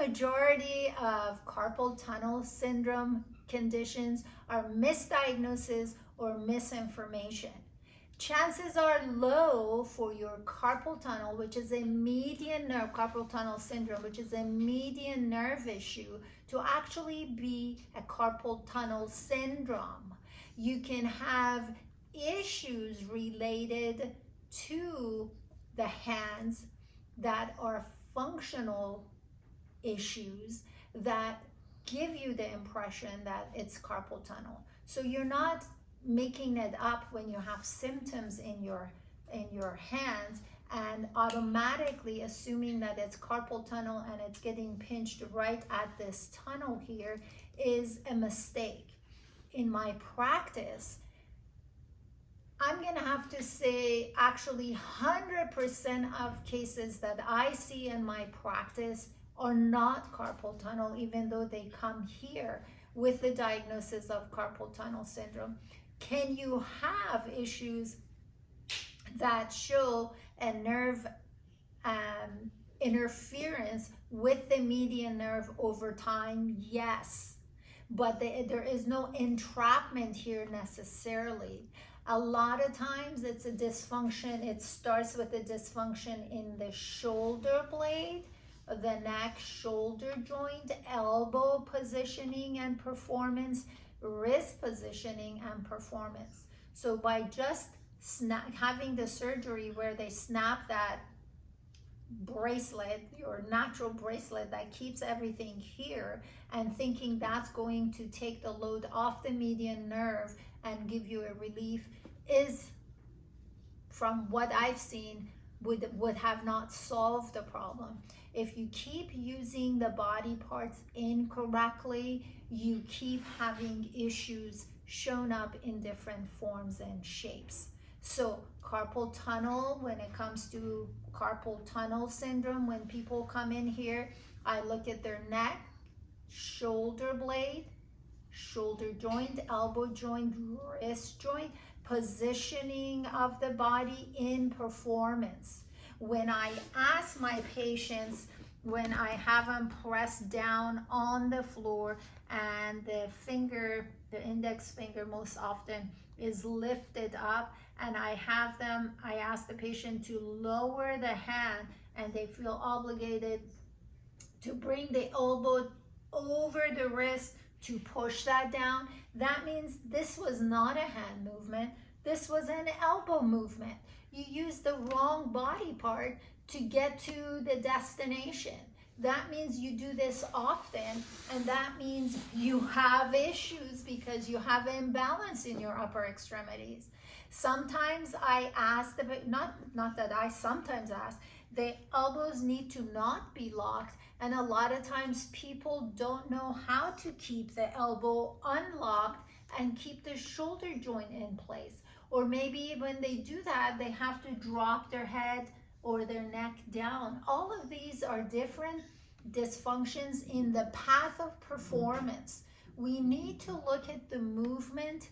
majority of carpal tunnel syndrome conditions are misdiagnosis or misinformation. Chances are low for your carpal tunnel, which is a median nerve, carpal tunnel syndrome, which is a median nerve issue, to actually be a carpal tunnel syndrome. You can have issues related to the hands that are functional issues that give you the impression that it's carpal tunnel. So you're not making it up when you have symptoms in your hands and automatically assuming that it's carpal tunnel and it's getting pinched right at this tunnel here is a mistake. In my practice, I'm gonna have to say actually 100% of cases that I see in my practice are not carpal tunnel, even though they come here with the diagnosis of carpal tunnel syndrome. Can you have issues that show a nerve interference with the median nerve over time? Yes, but there is no entrapment here necessarily. A lot of times it's a dysfunction. It starts with a dysfunction in the shoulder blade, the neck shoulder joint, elbow positioning and performance, wrist positioning and performance. So by just having the surgery where they snap that bracelet, your natural bracelet that keeps everything here, and thinking that's going to take the load off the median nerve and give you a relief, is, from what I've seen, would have not solved the problem. If you keep using the body parts incorrectly, you keep having issues shown up in different forms and shapes. So carpal tunnel, when it comes to carpal tunnel syndrome, when people come in here, I look at their neck, shoulder blade, shoulder joint, elbow joint, wrist joint, positioning of the body in performance. When I ask my patients, when I have them press down on the floor and the finger, the index finger most often is lifted up, and I ask the patient to lower the hand and they feel obligated to bring the elbow over the wrist to push that down, that means this was not a hand movement, this was an elbow movement. You used the wrong body part to get to the destination. That means you do this often, and that means you have issues because you have imbalance in your upper extremities. Sometimes I ask, sometimes ask, the elbows need to not be locked, and a lot of times people don't know how to keep the elbow unlocked and keep the shoulder joint in place. Or maybe when they do that, they have to drop their head or their neck down. All of these are different dysfunctions in the path of performance. We need to look at the movement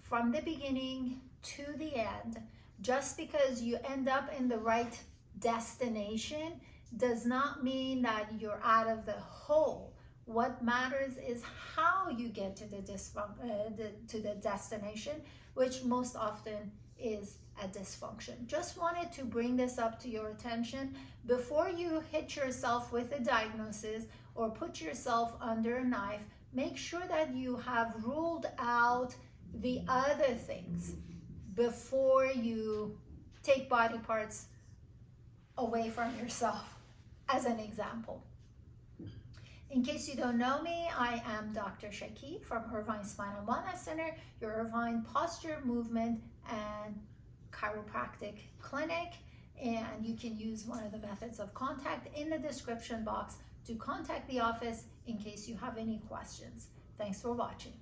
from the beginning to the end. Just because you end up in the right destination does not mean that you're out of the hole. What matters is how you get to the destination, which most often is a dysfunction. Just wanted to bring this up to your attention before you hit yourself with a diagnosis or put yourself under a knife. Make sure that you have ruled out the other things before you take body parts away from yourself, as an example. In case you don't know me, I am Dr. Shaki from Irvine Spinal Wellness Center, your Irvine Posture, Movement, and Chiropractic Clinic. And you can use one of the methods of contact in the description box to contact the office in case you have any questions. Thanks for watching.